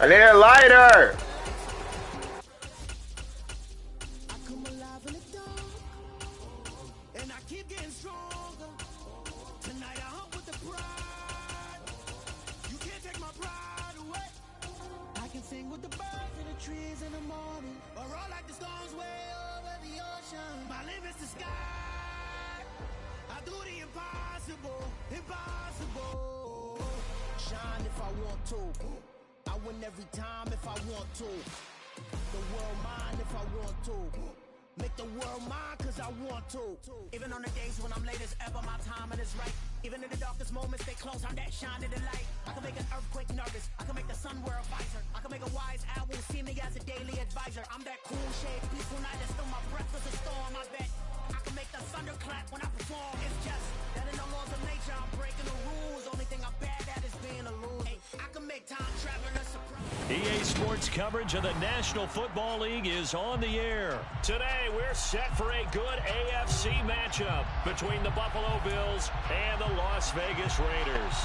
I need a lighter. I win every time if I want to. The world mine if I want to. Make the world mine cause I want to. Even on the days when I'm late as ever, my timing is right. Even in the darkest moments, stay close, I'm that shining the light. I can make an earthquake nervous, I can make the sun wear a visor. I can make a wise owl see me as a daily advisor. I'm that cool shade, peaceful night that still my breath was a storm, I bet. I can make the thunder clap when I perform. It's just that in the laws of nature, I'm breaking the rules. Only thing I'm bad at is being a loser. Hey, I can make time travel a surprise. EA Sports coverage of the National Football League is on the air. Today, we're set for a good AFC matchup between the Buffalo Bills and the Las Vegas Raiders.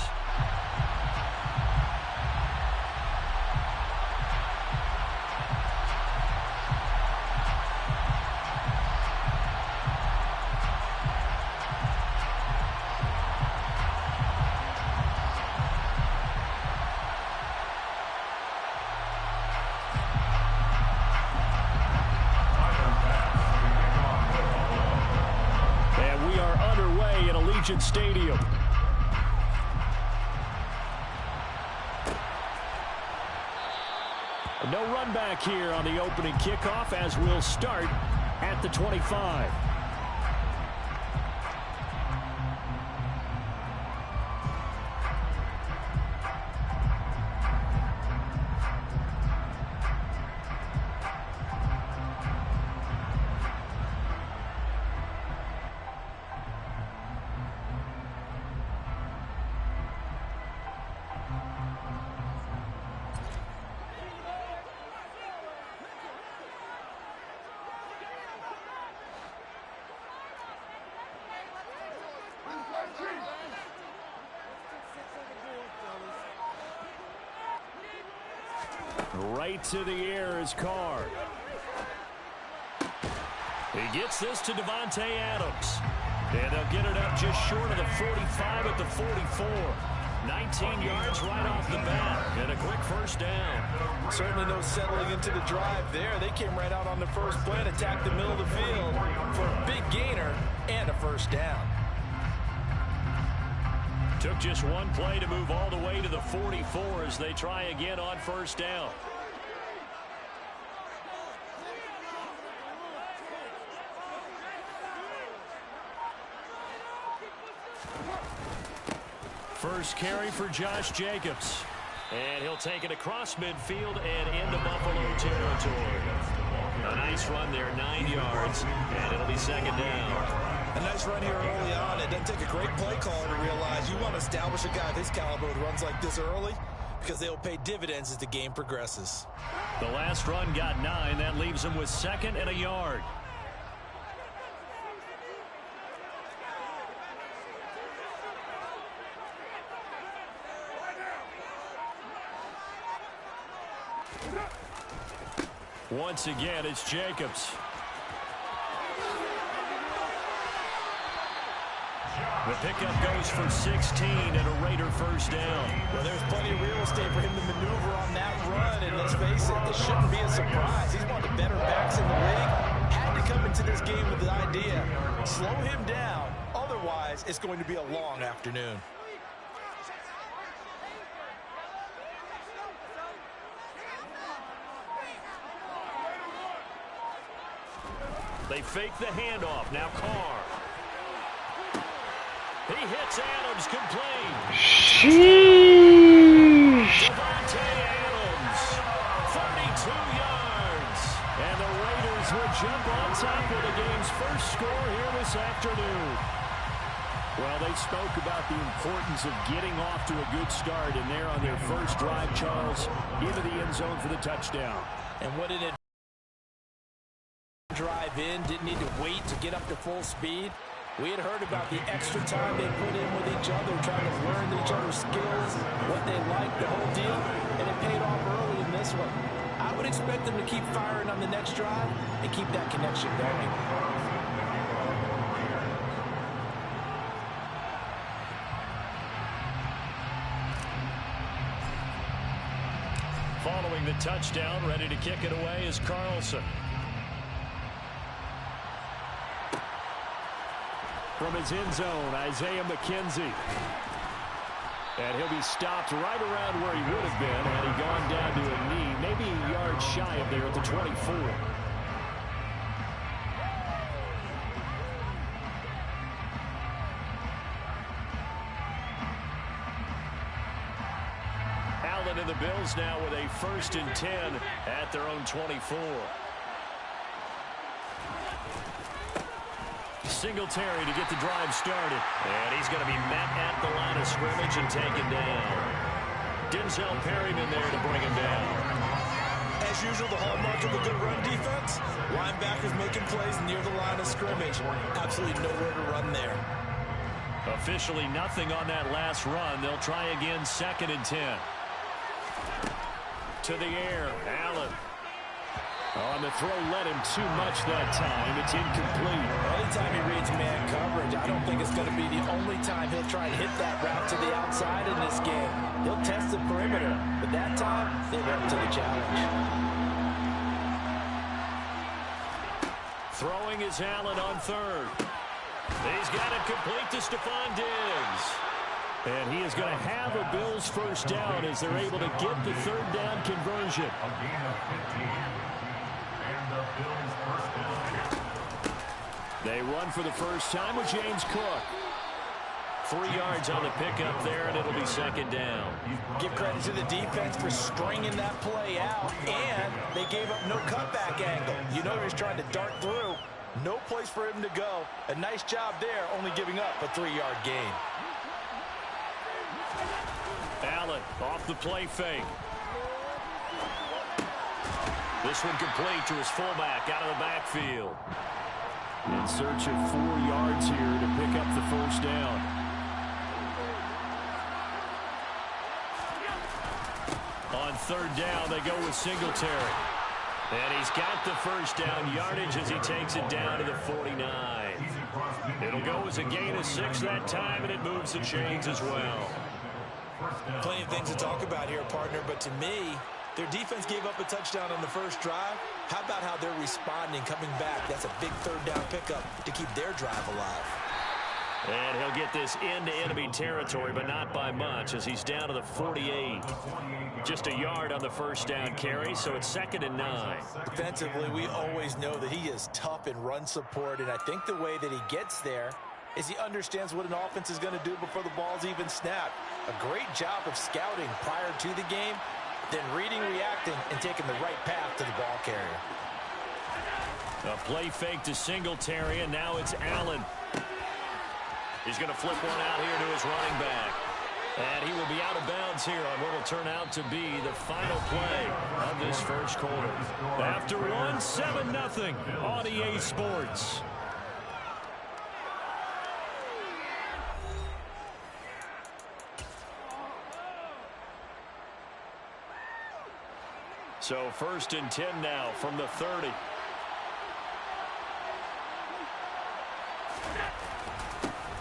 Stadium. No run back here on the opening kickoff as we'll start at the 25. Right to the air is Carr. He gets this to Devontae Adams. And they'll get it up just short of the 45 at the 44. 19 yards right off the bat. And a quick first down. Certainly no settling into the drive there. They came right out on the first play and attacked the middle of the field for a big gainer and a first down. Took just one play to move all the way to the 44 as they try again on first down. First carry for Josh Jacobs. And he'll take it across midfield and into Buffalo territory. A nice run there, 9 yards, and it'll be second down. A nice run here early on. It doesn't take a great play caller to realize you want to establish a guy of his caliber who runs like this early because they'll pay dividends as the game progresses. The last run got 9. That leaves him with second and a yard. Once again, it's Jacobs. The pickup goes for 16 and a Raider first down. Well, there's plenty of real estate for him to maneuver on that run, and let's face it, this shouldn't be a surprise. He's one of the better backs in the league. Had to come into this game with the idea, slow him down. Otherwise, it's going to be a long afternoon. They fake the handoff. Now Carr. He hits Adams complete. Sheesh. Devontae Adams, 32 yards. And the Raiders will jump on top of the game's first score here this afternoon. Well, they spoke about the importance of getting off to a good start, and they're on their first drive, Charles, into the end zone for the touchdown. And what did it drive in? Didn't need to wait to get up to full speed. We had heard about the extra time they put in with each other, trying to learn each other's skills, what they liked, the whole deal, and it paid off early in this one. I would expect them to keep firing on the next drive and keep that connection going. Following the touchdown, ready to kick it away is Carlson. From his end zone, Isaiah McKenzie. And he'll be stopped right around where he would have been had he gone down to a knee, maybe a yard shy of there at the 24. Allen and the Bills now with a 1st and 10 at their own 24. Singletary to get the drive started. And he's going to be met at the line of scrimmage and taken down. Denzel Perryman there to bring him down. As usual, the hallmark of a good run defense, linebackers making plays near the line of scrimmage. Absolutely nowhere to run there. Officially nothing on that last run. They'll try again, 2nd and 10. To the air, Allen. On the throw, led him too much that time. It's incomplete. Anytime he reads man coverage, I don't think it's going to be the only time he'll try and hit that route to the outside in this game. He'll test the perimeter, but that time, they went to the challenge. Throwing is Allen on 3rd. He's got it complete to Stephon Diggs. And he is going to have a Bills 1st down as they're able to get the 3rd down conversion. They run for the first time with James Cook. 3 yards on the pickup there, and it'll be 2nd down. Give credit to the defense for stringing that play out, and they gave up no cutback angle. You know he was trying to dart through. No place for him to go. A nice job there, only giving up a 3-yard gain. Allen off the play fake. This one complete to his fullback out of the backfield. In search of 4 yards here to pick up the 1st down. On 3rd down, they go with Singletary. And he's got the 1st down yardage as he takes it down to the 49. It'll go as a gain of 6 that time, and it moves the chains as well. Plenty of things to talk about here, partner, but to me, their defense gave up a touchdown on the first drive. How about how they're responding, coming back? That's a big 3rd down pickup to keep their drive alive. And he'll get this into enemy territory, but not by much, as he's down to the 48. Just a yard on the 1st down carry, so it's 2nd and 9. Defensively, we always know that he is tough in run support, and I think the way that he gets there is he understands what an offense is going to do before the ball's even snapped. A great job of scouting prior to the game, then reading, reacting, and taking the right path to the ball carrier. A play fake to Singletary, and now it's Allen. He's going to flip one out here to his running back. And he will be out of bounds here on what will turn out to be the final play of this 1st quarter. After one, 7-0 on EA Sports. So 1st and 10 now from the 30.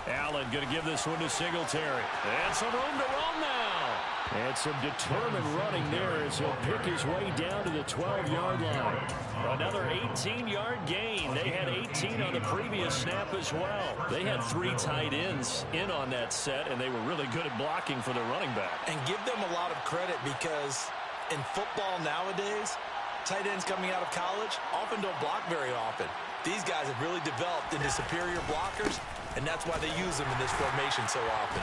Allen going to give this one to Singletary. And some room to run now. And some determined running there as he'll pick his way down to the 12-yard line. Another 18-yard gain. They had 18 on the previous snap as well. They had 3 tight ends in on that set, and they were really good at blocking for the running back. And give them a lot of credit because in football nowadays, tight ends coming out of college often don't block very often. These guys have really developed into superior blockers, and that's why they use them in this formation so often.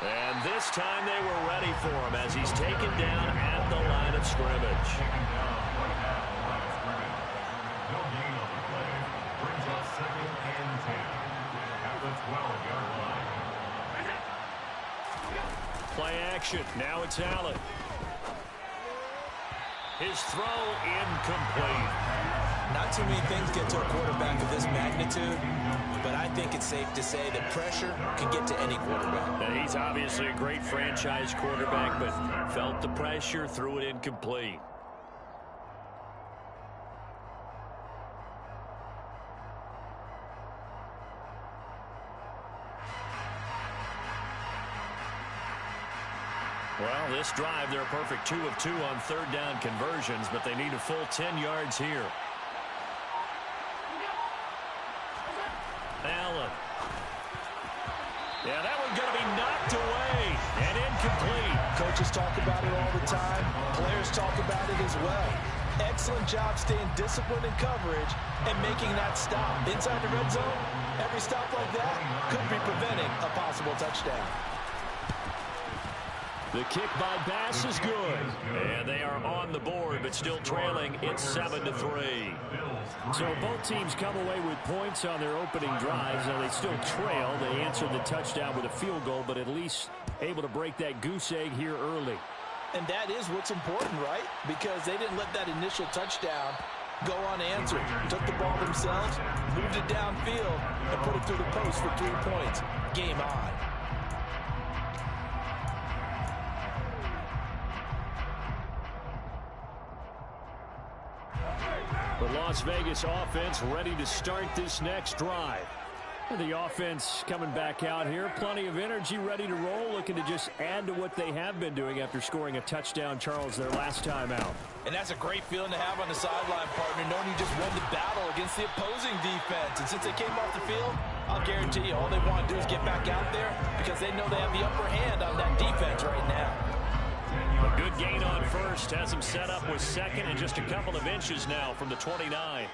And this time they were ready for him as he's taken down at the line of scrimmage. Play action. Now it's Allen. His throw incomplete. Not too many things get to a quarterback of this magnitude, but I think it's safe to say that pressure can get to any quarterback. Now, he's obviously a great franchise quarterback, but felt the pressure, threw it incomplete. Well, this drive, they're a perfect 2 of 2 on third down conversions, but they need a full 10 yards here. Allen. Yeah, that one's going to be knocked away and incomplete. Coaches talk about it all the time. Players talk about it as well. Excellent job staying disciplined in coverage and making that stop. Inside the red zone, every stop like that could be preventing a possible touchdown. The kick by Bass is good. And they are on the board, but still trailing. It's 7-3. So both teams come away with points on their opening drives. Now they still trail. They answered the touchdown with a field goal, but at least able to break that goose egg here early. And that is what's important, right? Because they didn't let that initial touchdown go unanswered. Took the ball themselves, moved it downfield, and put it through the post for 3 points. Game on. The Las Vegas offense ready to start this next drive. The offense coming back out here. Plenty of energy, ready to roll, looking to just add to what they have been doing after scoring a touchdown, Charles, their last time out. And that's a great feeling to have on the sideline, partner, knowing you just won the battle against the opposing defense. And since they came off the field, I'll guarantee you all they want to do is get back out there because they know they have the upper hand on that defense right now. A good gain on first has him set up with second and just a couple of inches now from the 29.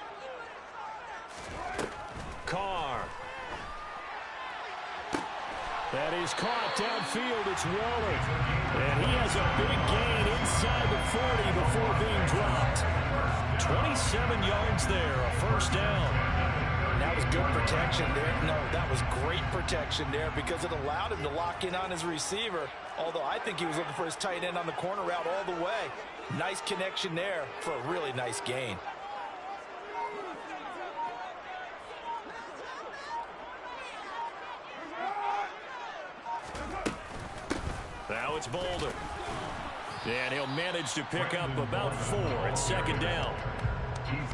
Carr. That is caught downfield. It's Waller. And he has a big gain inside the 40 before being dropped. 27 yards there, a first down. That was good protection there. No, that was great protection there because it allowed him to lock in on his receiver. Although I think he was looking for his tight end on the corner route all the way. Nice connection there for a really nice gain. Now it's Boulder. And he'll manage to pick up about 4 at second down.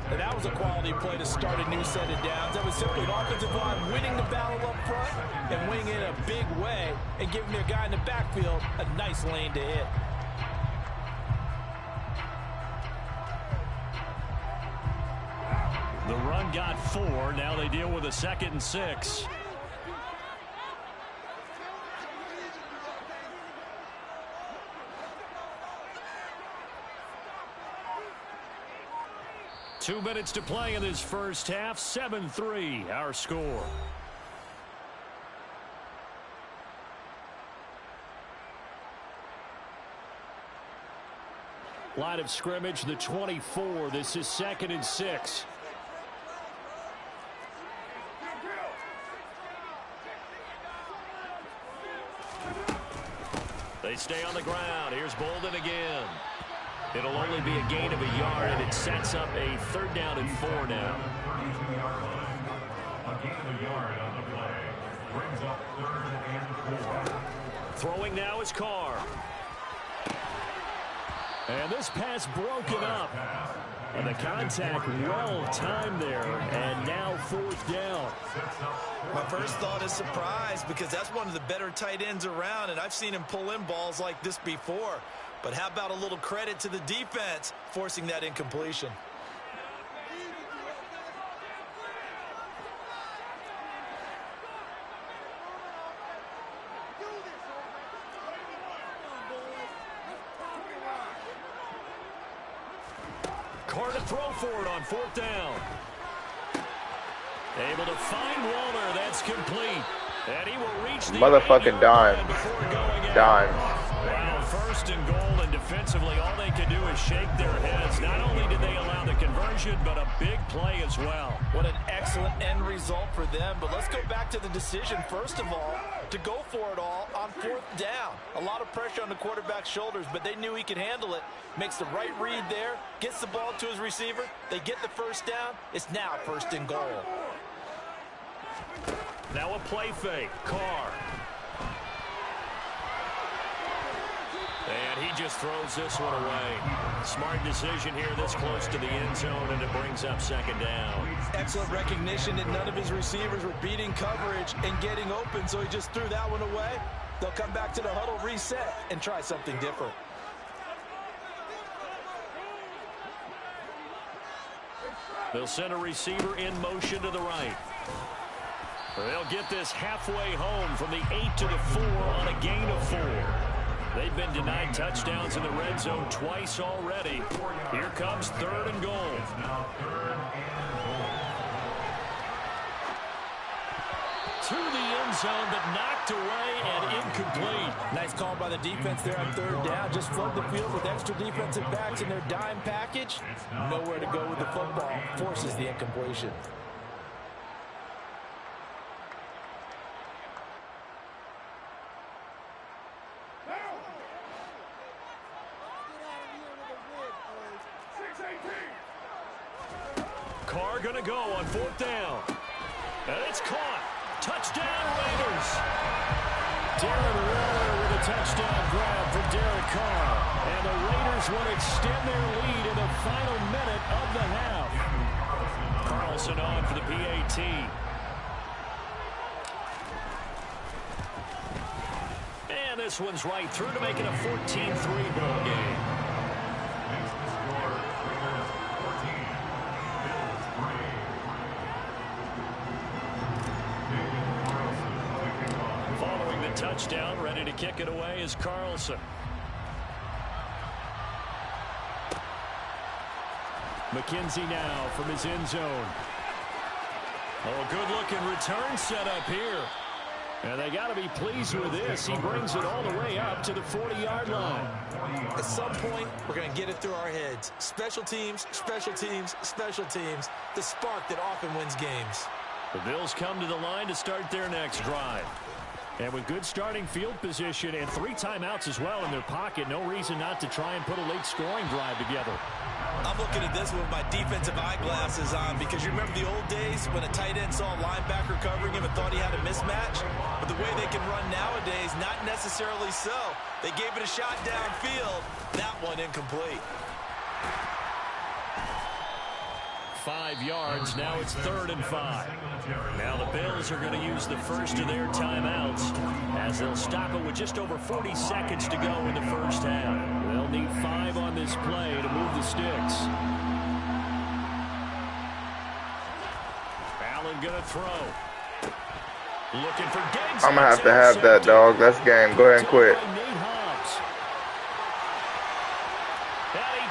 And that was a quality play to start a new set of downs. That was simply an offensive line winning the battle up front and winning in a big way and giving their guy in the backfield a nice lane to hit. The run got 4. Now they deal with a 2nd and 6. Two minutes to play in this first half. 7-3, our score. Line of scrimmage, the 24. This is 2nd and 6. They stay on the ground. Here's Bolden again. It'll only be a gain of a yard, and it sets up a 3rd down and 4 now. A gain of a yard on the play brings up 3rd and 4. Throwing now is Carr. And this pass broken up. And the contact well timed there, and now 4th down. My first thought is surprise because that's one of the better tight ends around, and I've seen him pull in balls like this before. But how about a little credit to the defense forcing that incompletion? Carr to throw for it on 4th down. Able to find Waller. That's complete. And he will reach the motherfucking dime. Dime. Wow, 1st and goal, and defensively all they can do is shake their heads. Not only did they allow the conversion, but a big play as well. What an excellent end result for them. But let's go back to the decision, first of all, to go for it all on 4th down. A lot of pressure on the quarterback's shoulders, but they knew he could handle it. Makes the right read there, gets the ball to his receiver. They get the 1st down. It's now 1st and goal. Now a play fake. Carr. And he just throws this one away. Smart decision here this close to the end zone, and it brings up 2nd down. Excellent recognition that none of his receivers were beating coverage and getting open, so he just threw that one away. they'll come back to the huddle, reset, and try something different. They'll send a receiver in motion to the right. They'll get this halfway home from the 8 to the 4 on a gain of 4. They've been denied touchdowns in the red zone twice already. Here comes 3rd and goal. To the end zone, but knocked away and incomplete. Nice call by the defense there on 3rd down. Just flood the field with extra defensive backs in their dime package. Nowhere to go with the football. Forces the incompletion. Carr gonna go on 4th down. And it's caught. Touchdown, Raiders. Darren Waller with a touchdown grab from Derek Carr. And the Raiders will extend their lead in the final minute of the half. Carlson on for the PAT. And this one's right through to make it a 14-3 ball game. Touchdown, ready to kick it away is Carlson. McKenzie now from his end zone. Oh, good-looking return set up here. And they got to be pleased with this. He brings it all the way up to the 40-yard line. At some point, we're going to get it through our heads. Special teams, special teams, special teams. The spark that often wins games. The Bills come to the line to start their next drive. And with good starting field position and 3 timeouts as well in their pocket, no reason not to try and put a late scoring drive together. I'm looking at this with my defensive eyeglasses on because you remember the old days when a tight end saw a linebacker covering him and thought he had a mismatch? But the way they can run nowadays, not necessarily so. They gave it a shot downfield. That one incomplete. 5 yards. Now it's 3rd and 5. Now the Bills are going to use the first of their timeouts as they'll stop it with just over 40 seconds to go in the first half. They'll need 5 on this play to move the sticks. Allen going to throw. Looking for Diggs. I'm going to have that, dog. That's game. Go ahead and quit.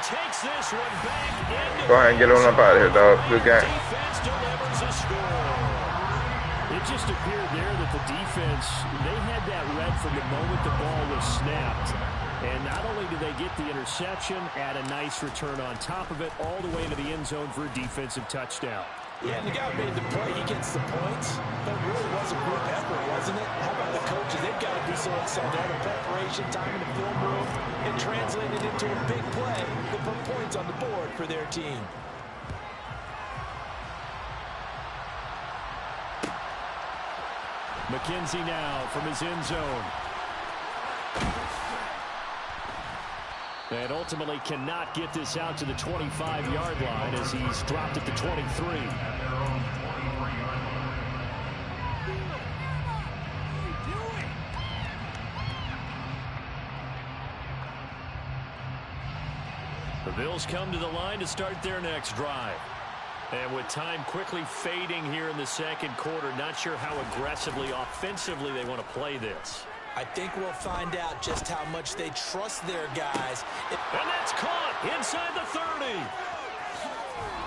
Takes this one back. Go ahead and get on up out of here, dog. Good game. Defense delivers a score. It just appeared there that the defense, they had that read from the moment the ball was snapped. And not only did they get the interception, add a nice return on top of it, all the way into the end zone for a defensive touchdown. Yeah, and the guy made the play. He gets the points. But it really was a group effort, wasn't it? How about the coaches? They've got to be so excited. All the preparation, time in the film room, and translated into a big play that put points on the board for their team. McKenzie now from his end zone. And ultimately cannot get this out to the 25-yard line as he's dropped at the 23. The Bills come to the line to start their next drive. And with time quickly fading here in the second quarter, not sure how aggressively, offensively they want to play this. I think we'll find out just how much they trust their guys. And that's caught inside the 30.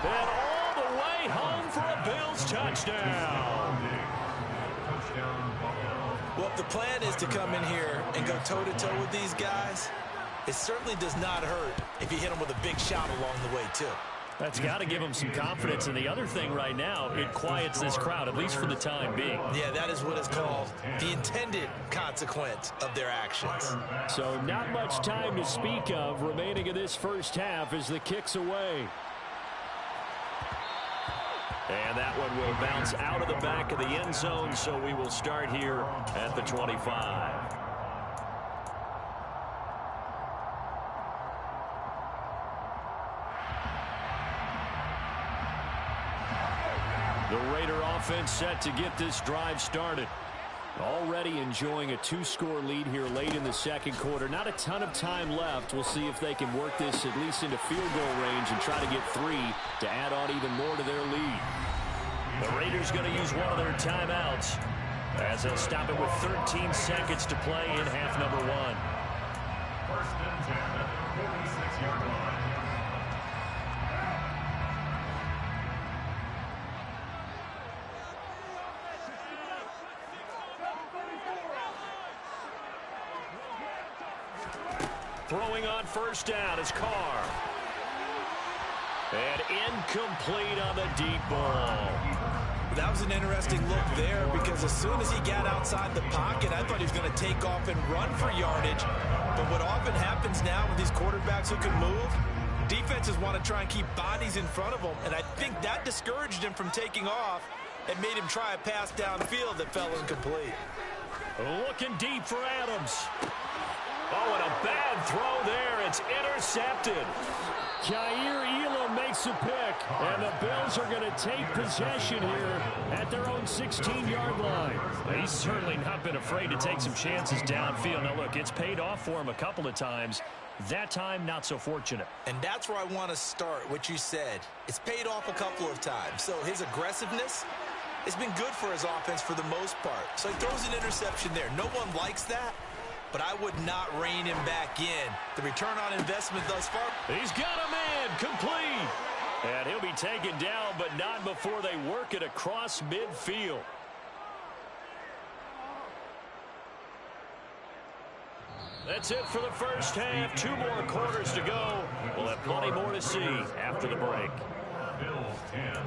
And all the way home for a Bills touchdown. Well, if the plan is to come in here and go toe-to-toe with these guys, it certainly does not hurt if you hit them with a big shot along the way, too. That's got to give them some confidence. And the other thing right now, it quiets this crowd, at least for the time being. Yeah, that is what is called the intended consequence of their actions. So not much time to speak of remaining in this first half as the kick's away. And that one will bounce out of the back of the end zone, so we will start here at the 25. The Raider offense set to get this drive started. Already enjoying a 2-score lead here late in the second quarter. Not a ton of time left. We'll see if they can work this at least into field goal range and try to get 3 to add on even more to their lead. The Raiders going to use one of their timeouts as they'll stop it with 13 seconds to play in half number 1. First and 10 at the 46-yard line. Throwing on first down is Carr. And incomplete on the deep ball. That was an interesting look there because as soon as he got outside the pocket, I thought he was going to take off and run for yardage. But what often happens now with these quarterbacks who can move, defenses want to try and keep bodies in front of them. And I think that discouraged him from taking off and made him try a pass downfield that fell incomplete. Looking deep for Adams. Oh, and a bad throw there. It's intercepted. Jair Elam makes a pick, and the Bills are going to take possession here at their own 16-yard line. He's certainly not been afraid to take some chances downfield. Now, look, it's paid off for him a couple of times. That time, not so fortunate. And that's where I want to start, what you said. It's paid off a couple of times. So his aggressiveness has been good for his offense for the most part. So he throws an interception there. No one likes that. But I would not rein him back in. The return on investment thus far. He's got a man complete. And he'll be taken down, but not before they work it across midfield. That's it for the first half. 2 more quarters to go. We'll have plenty more to see after the break. Bills 10.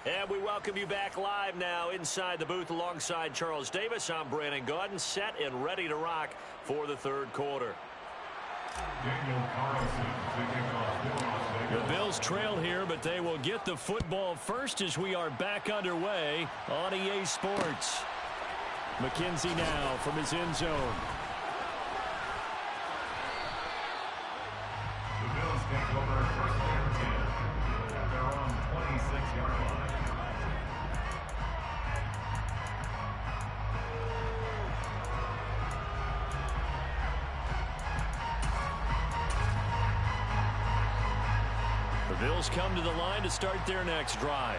And we welcome you back live now inside the booth alongside Charles Davis. I'm Brandon Gaudin, set and ready to rock for the third quarter. Daniel Carlson to kick off. The Bills trail here, but they will get the football first as we are back underway on EA Sports. McKenzie now from his end zone. The Bills take over first and 10 at their own 26-yard line. The Bills come to the line to start their next drive.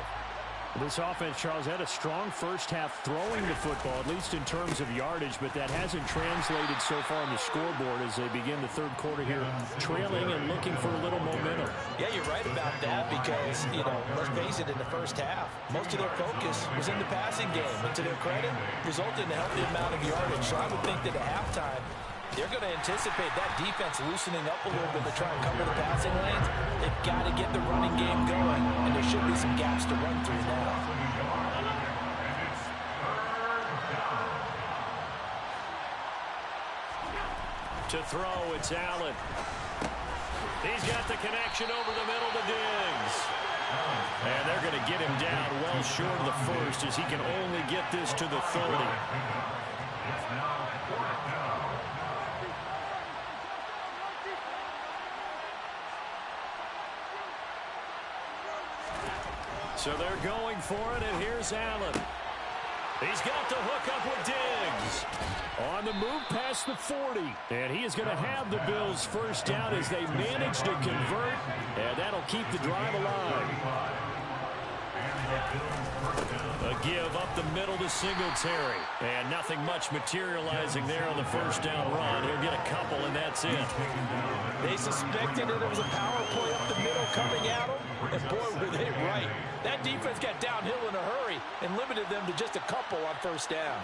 This offense, Charles, had a strong first half throwing the football, at least in terms of yardage, but that hasn't translated so far on the scoreboard as they begin the third quarter here, trailing and looking for a little momentum. Yeah, you're right about that because, let's face it, in the first half, most of their focus was in the passing game. And to their credit, resulted in a healthy amount of yardage. So I would think that at halftime, they're going to anticipate that defense loosening up a little bit to try and cover the passing lanes. They've got to get the running game going, and there should be some gaps to run through now. To throw, it's Allen. He's got the connection over the middle to Diggs. And they're going to get him down well short of the first as he can only get this to the 30. It's now 4th down. So they're going for it, and here's Allen. He's got the hook up with Diggs. On the move past the 40. And he is going to have the Bills first down as they manage to convert. And that'll keep the drive alive. A give up the middle to Singletary. And nothing much materializing there on the first down run. He'll get a couple, and that's it. They suspected that it was a power play up the middle coming at them. And boy, were they right. That defense got downhill in a hurry and limited them to just a couple on first down.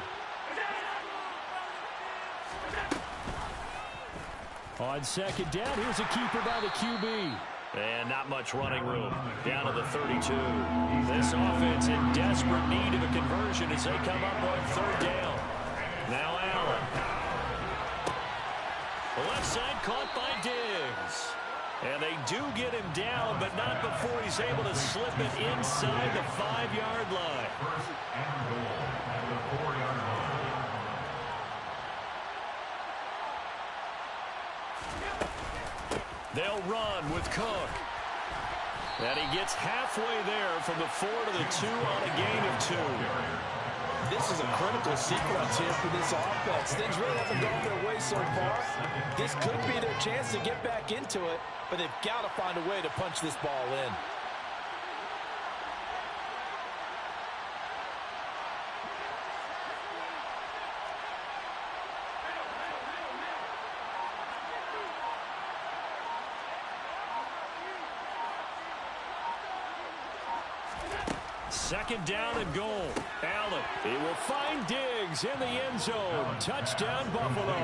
On second down, here's a keeper by the QB. And not much running room. Down to the 32. This offense in desperate need of a conversion as they come up on third down. Now Allen. The left side caught by Diggs. And they do get him down, but not before he's able to slip it inside the 5-yard line. First and goal at the 4-yard line. They'll run with Cook. And he gets halfway there from the 4 to the 2 on a gain of 2. This is a critical sequence here for this offense. Things really haven't gone their way so far. This could be their chance to get back into it, but they've got to find a way to punch this ball in. Second down and goal. Allen, he will find Diggs in the end zone. Touchdown, Buffalo.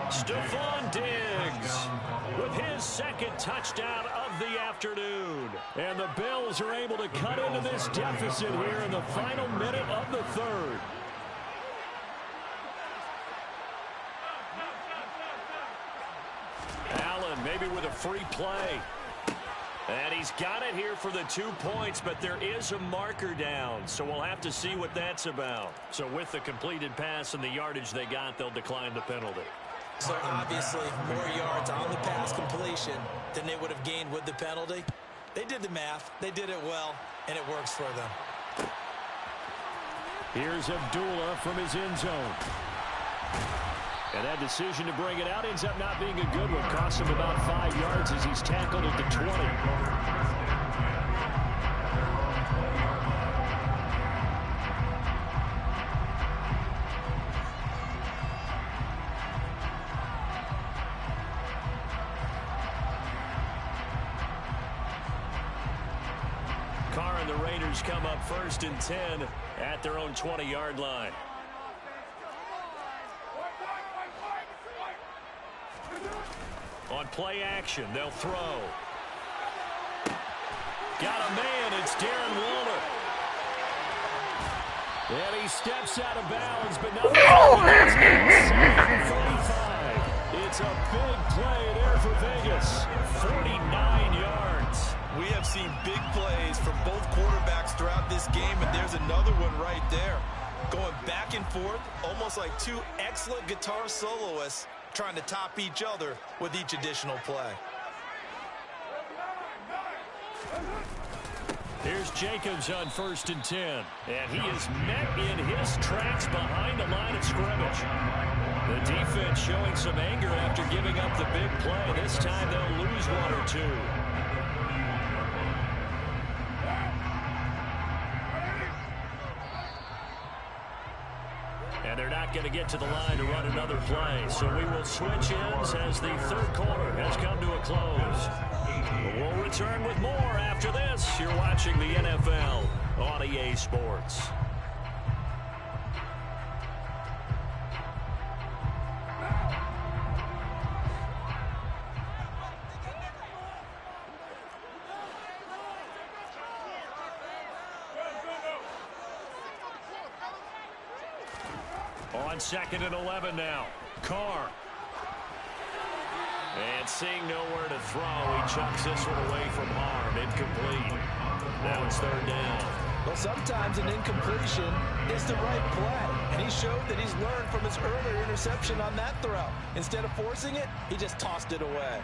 Stephon Diggs with his second touchdown of the afternoon. And the Bills are able to cut into this deficit here in the final minute of the third. Allen maybe with a free play. And he's got it here for the 2 points, but there is a marker down, so we'll have to see what that's about. So with the completed pass and the yardage they got, they'll decline the penalty. So obviously more yards on the pass completion than they would have gained with the penalty. They did the math, they did it well, and it works for them. Here's Abdullah from his end zone. And that decision to bring it out ends up not being a good one. Costs him about 5 yards as he's tackled at the 20. Carr and the Raiders come up 1st and 10 at their own 20-yard line. On play action, they'll throw. Got a man, it's Darren Waller. And he steps out of bounds, but not inside 45. It's a big play there for Vegas. 49 yards. We have seen big plays from both quarterbacks throughout this game, and there's another one right there. Going back and forth, almost like two excellent guitar soloists trying to top each other with each additional play. Here's Jacobs on 1st and 10. And he is met in his tracks behind the line of scrimmage. The defense showing some anger after giving up the big play. This time they'll lose 1 or 2. And they're not going to get to the line to run another play. So we will switch ends as the third quarter has come to a close. We'll return with more after this. You're watching the NFL on EA Sports. On 2nd and 11 now. Carr. And seeing nowhere to throw, he chucks this one away from harm. Incomplete. Now it's 3rd down. Well, sometimes an incompletion is the right play. And he showed that he's learned from his earlier interception on that throw. Instead of forcing it, he just tossed it away.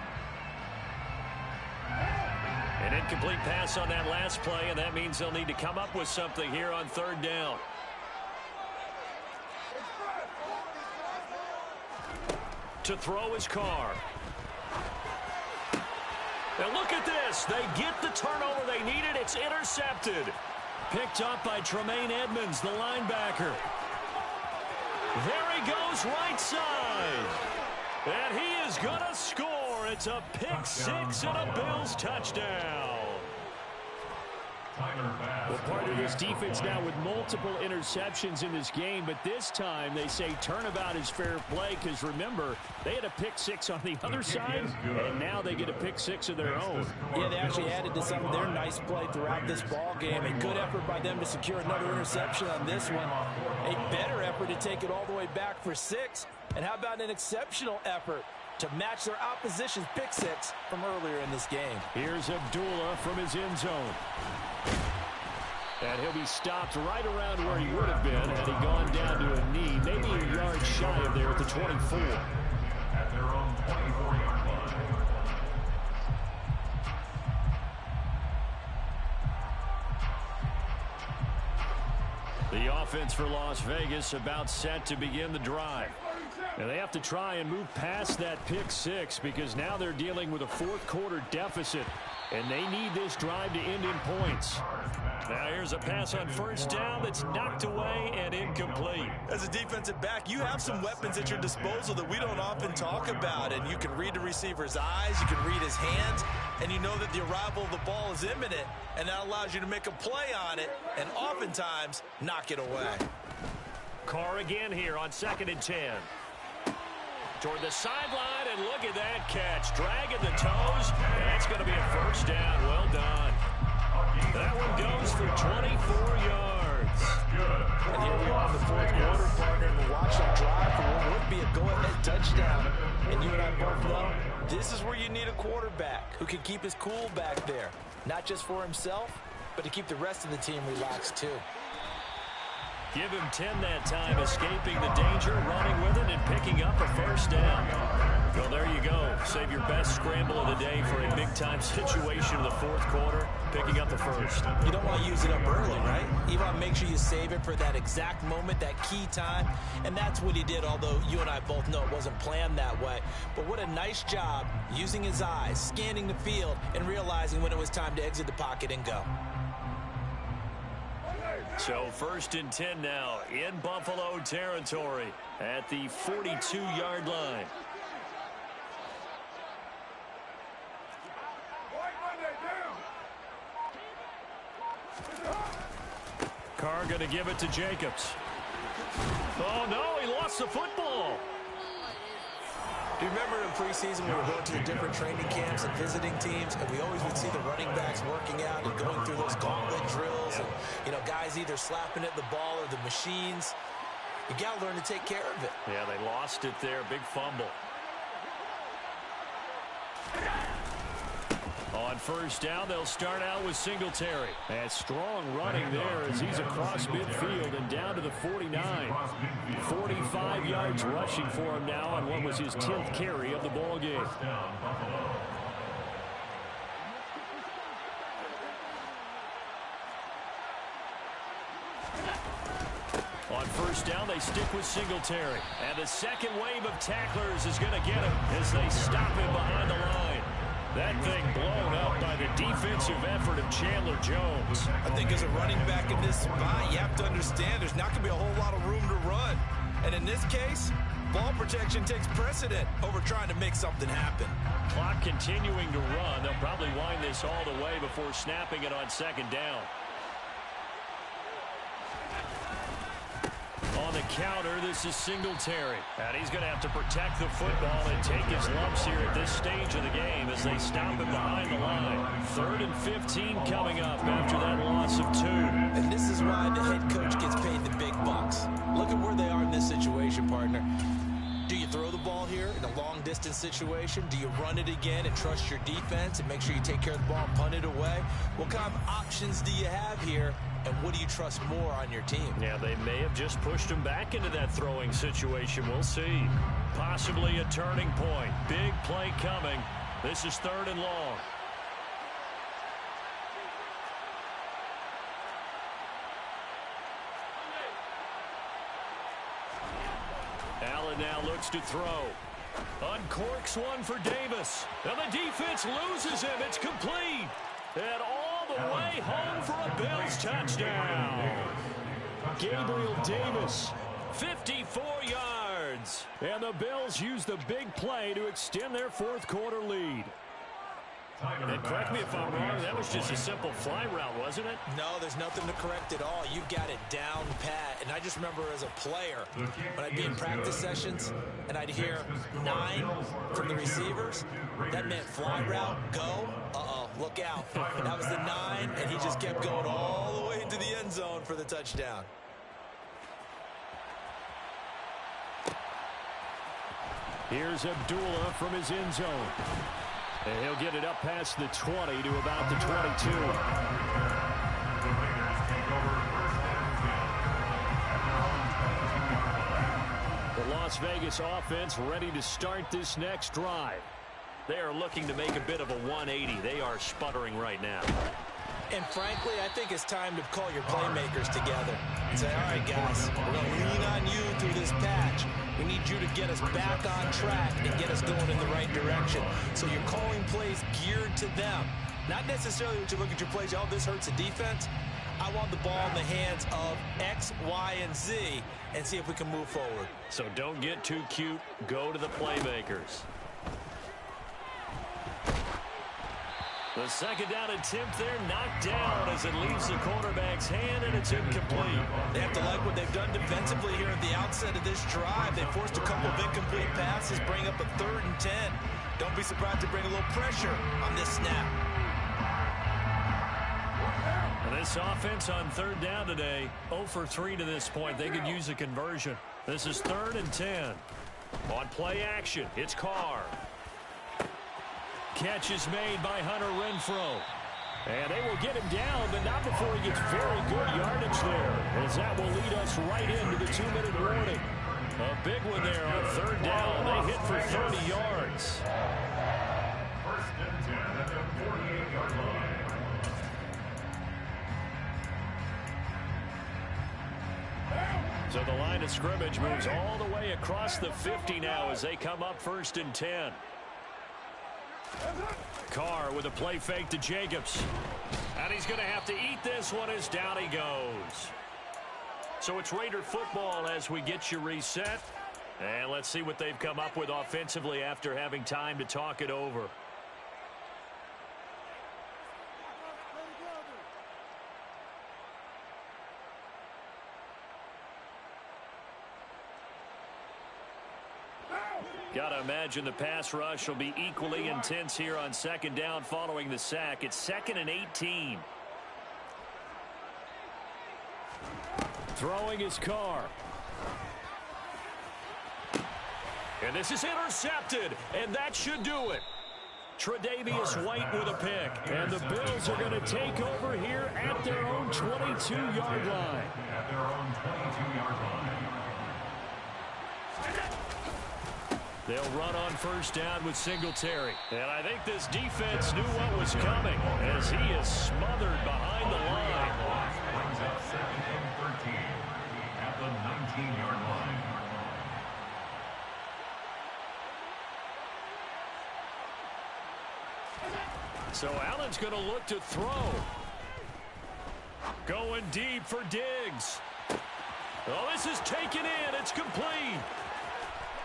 An incomplete pass on that last play, and that means they'll need to come up with something here on 3rd down. To throw his Carr. And look at this. They get the turnover they needed. It's intercepted. Picked up by Tremaine Edmonds, the linebacker. There he goes right side. And he is going to score. It's a pick 6 and a Bills touchdown. Well, part of this defense now with multiple interceptions in this game, but this time they say turnabout is fair play because, remember, they had a pick six on the other side, and now they get a pick six of their own. Yeah, they actually added to some of their nice play throughout this ball game. A good effort by them to secure another interception on this one. A better effort to take it all the way back for 6. And how about an exceptional effort to match their opposition's pick six from earlier in this game? Here's Abdullah from his end zone. And he'll be stopped right around where he would have been had he gone down to a knee, maybe a yard shy of there at the 24. At their own 24-yard line. The offense for Las Vegas about set to begin the drive. And they have to try and move past that pick six because now they're dealing with a fourth-quarter deficit, and they need this drive to end in points. Now here's a pass on first down that's knocked away and incomplete. As a defensive back, you have some weapons at your disposal that we don't often talk about, and you can read the receiver's eyes, you can read his hands, and you know that the arrival of the ball is imminent, and that allows you to make a play on it and oftentimes knock it away. Carr again here on 2nd and 10. Toward the sideline, and look at that catch. Dragging the toes, and that's going to be a first down. Well done. That one goes for 24 yards. And here we are in the fourth quarter, partner, and we're watching them drive for what would be a go-ahead touchdown. And you and I both know this is where you need a quarterback who can keep his cool back there. Not just for himself, but to keep the rest of the team relaxed too. Give him 10 that time, escaping the danger, running with it, and picking up a first down. Well, there you go. Save your best scramble of the day for a big-time situation in the fourth quarter, picking up the first. You don't want to use it up early, right? You want to make sure you save it for that exact moment, that key time, and that's what he did, although you and I both know it wasn't planned that way. But what a nice job using his eyes, scanning the field, and realizing when it was time to exit the pocket and go. So 1st and 10 now in Buffalo territory at the 42-yard line. Carr going to give it to Jacobs. Oh, no, he lost the football. Do you remember in preseason we were going to the different training camps and visiting teams, and we always would see the running backs working out and going through those gauntlet drills, and, you know, guys either slapping at the ball or the machines. You got to learn to take care of it. Yeah, they lost it there. Big fumble. On first down, they'll start out with Singletary. And strong running there as he's across midfield and down to the 49. 45 yards rushing for him now on what was his 10th carry of the ball game. On first down, they stick with Singletary. And the second wave of tacklers is going to get him as they stop him behind the line. That thing blown up by the defensive effort of Chandler Jones. I think as a running back in this spot, you have to understand there's not going to be a whole lot of room to run. And in this case, ball protection takes precedent over trying to make something happen. Clock continuing to run. They'll probably wind this all the way before snapping it on 2nd down. On the counter, this is Singletary. And he's going to have to protect the football and take his lumps here at this stage of the game as they stop him behind the line. 3rd and 15 coming up after that loss of 2. And this is why the head coach gets paid the big bucks. Look at where they are in this situation, partner. Do you throw the ball here in a long-distance situation? Do you run it again and trust your defense and make sure you take care of the ball and punt it away? What kind of options do you have here, and what do you trust more on your team? Yeah, they may have just pushed him back into that throwing situation. We'll see. Possibly a turning point. Big play coming. This is 3rd and long. Allen now looks to throw. Uncorks one for Davis. And the defense loses him. It's complete. And all the way home for a Bills touchdown. Gabriel Davis, 54 yards. And the Bills use the big play to extend their fourth quarter lead. And correct me if I'm wrong, that was just a simple fly route, wasn't it? No, there's nothing to correct at all. You've got it down pat. And I just remember as a player, when I'd be in practice sessions and I'd hear 9 from the receivers, that meant fly route, go, look out. That was the 9, and he just kept going all the way into the end zone for the touchdown. Here's Abdullah from his end zone. And he'll get it up past the 20 to about the 22. The Las Vegas offense ready to start this next drive. They are looking to make a bit of a 180. They are sputtering right now. And frankly, I think it's time to call your playmakers together and say, all right, guys, we're going to lean on you through this patch. We need you to get us back on track and get us going in the right direction. So you're calling plays geared to them. Not necessarily when you look at your plays, oh, this hurts the defense. I want the ball in the hands of X, Y, and Z and see if we can move forward. So don't get too cute. Go to the playmakers. The second down attempt there knocked down as it leaves the quarterback's hand, and it's incomplete. They have to like what they've done defensively here at the outset of this drive. They forced a couple of incomplete passes, bring up a 3rd and 10. Don't be surprised to bring a little pressure on this snap. And this offense on 3rd down today, 0 for 3 to this point. They could use a conversion. This is 3rd and 10. On play action, it's Carr. Catch is made by Hunter Renfrow. And they will get him down, but not before he gets very good yardage there, as that will lead us right into the 2-minute warning. A big one there on 3rd down. They hit for 30 yards. 1st and 10 at the 48-yard line. So the line of scrimmage moves all the way across the 50 now as they come up 1st and 10. Carr with a play fake to Jacobs. And he's going to have to eat this one as down he goes. So it's Raider football as we get you reset. And let's see what they've come up with offensively after having time to talk it over. Got to imagine the pass rush will be equally intense here on 2nd down following the sack. It's 2nd and 18. Throwing his Carr. And this is intercepted, and that should do it. Tre'Davious White with a pick. And the Bills are going to take over here at their own 22-yard line. At their own 22-yard line. They'll run on 1st down with Singletary. And I think this defense knew what was coming as he is smothered behind the line. Brings up 2nd and 13 at the 19-yard line. So Allen's going to look to throw. Going deep for Diggs. Oh, this is taken in. It's complete.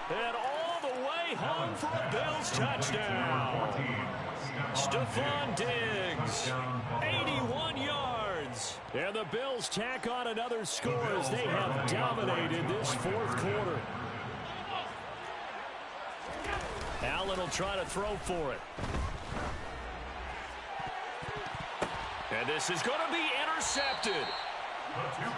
And all the way home for a Bills touchdown. Stephon Diggs, 81 yards. And the Bills tack on another score as they have dominated this 4th quarter. Allen will try to throw for it. And this is going to be intercepted.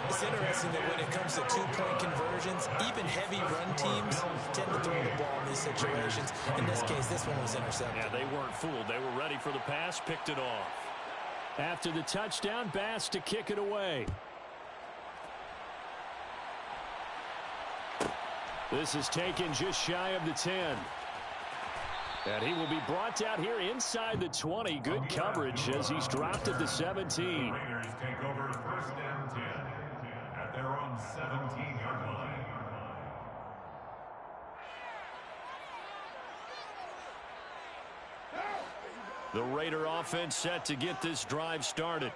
It's interesting that when it comes to 2-point conversions, even heavy run teams tend to throw the ball in these situations. In this case, this one was intercepted. Yeah, they weren't fooled. They were ready for the pass, picked it off. After the touchdown, Bass to kick it away. This is taken just shy of the 10. And he will be brought down here inside the 20. Good coverage as he's dropped at the 17. Raiders take over 1st and 10 at their own 17-yard line. The Raider offense set to get this drive started.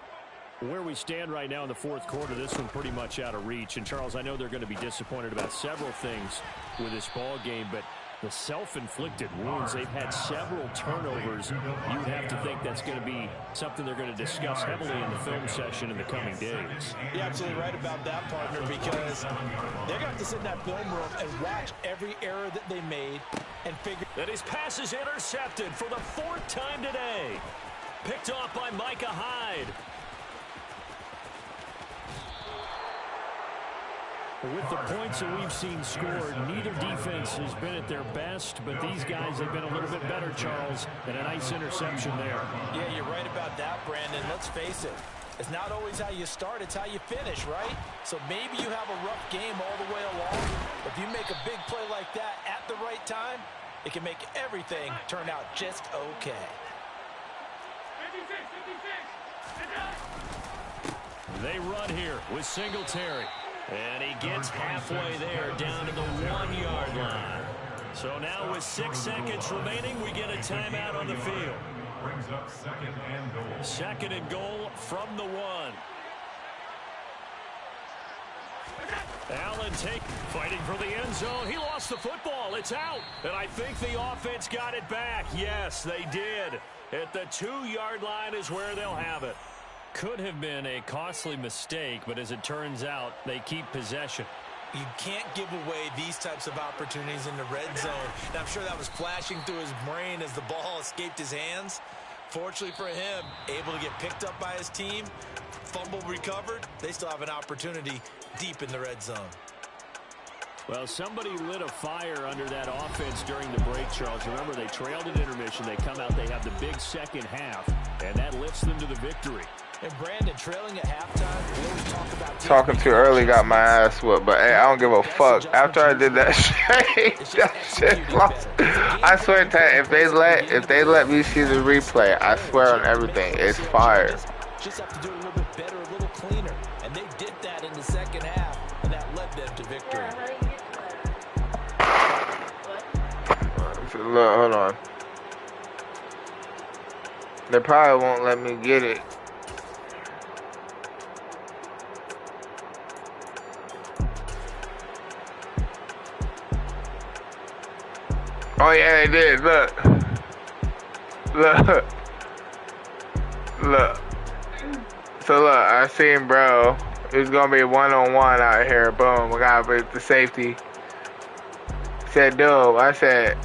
Where we stand right now in the 4th quarter, this one pretty much out of reach. And, Charles, I know they're going to be disappointed about several things with this ball game, but The self-inflicted wounds, they've had several turnovers. You'd have to think that's going to be something they're going to discuss heavily in the film session in the coming days. You're absolutely right about that, partner, because they're going to have to sit in that film room and watch every error that they made and figure. And his pass is intercepted for the 4th time today. Picked off by Micah Hyde. With the points that we've seen scored, neither defense has been at their best, but these guys have been a little bit better, Charles, and a nice interception there. Yeah, you're right about that, Brandon. Let's face it. It's not always how you start, it's how you finish, right? So maybe you have a rough game all the way along. But if you make a big play like that at the right time, it can make everything turn out just okay. They run here with Singletary. And he gets halfway there down to the 1-yard line. So now with 6 seconds remaining, we get a timeout on the field. Brings up 2nd and goal. 2nd and goal from the 1. Allen fighting for the end zone. He lost the football. It's out. And I think the offense got it back. Yes, they did. At the 2-yard line is where they'll have it. Could have been a costly mistake, but as it turns out, they keep possession. You can't give away these types of opportunities in the red zone. Now, I'm sure that was flashing through his brain as the ball escaped his hands. Fortunately for him, able to get picked up by his team, fumble recovered. They still have an opportunity deep in the red zone. Well, somebody lit a fire under that offense during the break, Charles. Remember, they trailed at intermission. They come out, they have the big second half, and that lifts them to the victory. And Brandon, trailing at halftime, we always talk about Talking too early got my ass whooped, but hey, I don't give a fuck. After I did that shit, that shit lost. I swear to if they let me see the replay, I swear on everything, it's fire. Just have to do it a little bit better, a little cleaner, and they did that in the second half, and that led them to victory. Look, hold on. They probably won't let me get it. Oh yeah, they did. Look. Look. Look. So look, I seen bro. It's gonna be one-on-one out here. Boom. I got the safety. Said, dude. I said.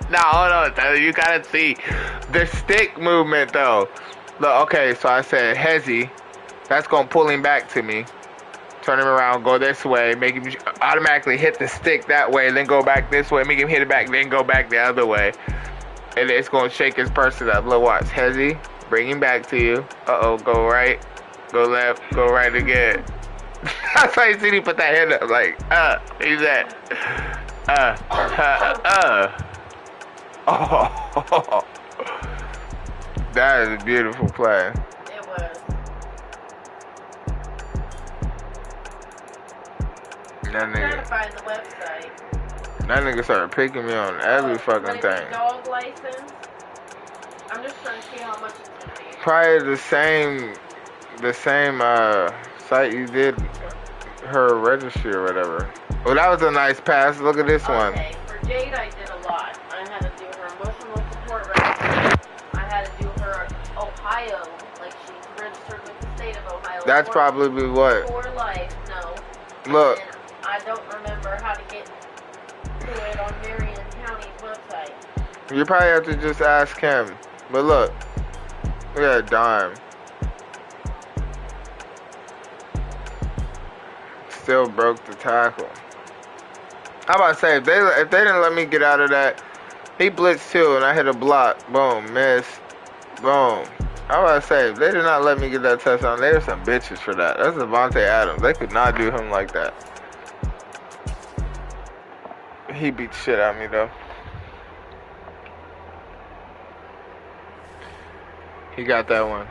Nah, hold on, Tyler. You gotta see the stick movement though. Look, okay, so I said Hezzy. That's gonna pull him back to me. Turn him around, go this way, make him automatically hit the stick that way, then go back this way, make him hit it back, then go back the other way. And it's gonna shake his person up. Look, watch. Hezzy, bring him back to you. Uh-oh, go right, go left, go right again. That's why you see he put that hand up, like, he's at, Oh, that is a beautiful play. It was. That I'm trying to find the website. That nigga started picking me on every fucking thing. Dog license. I'm just trying to see how much it's gonna be. Probably the same site you did her registry or whatever. Well, that was a nice pass. Look at this one. Okay, for Jade I did a lot. I had to do her emotional support registry. I had to do her Ohio, like she's registered with the state of Ohio. That's probably what? For life, no. Look. And I don't remember how to get to it on Marion County's website. You probably have to just ask him. But look at that dime. Still broke the tackle. How about to say, if they didn't let me get out of that, he blitzed too, and I hit a block. Boom, miss. Boom. How about to say, if they did not let me get that touchdown, they were some bitches for that. That's Devontae Adams. They could not do him like that. He beat the shit out of me, though. He got that one.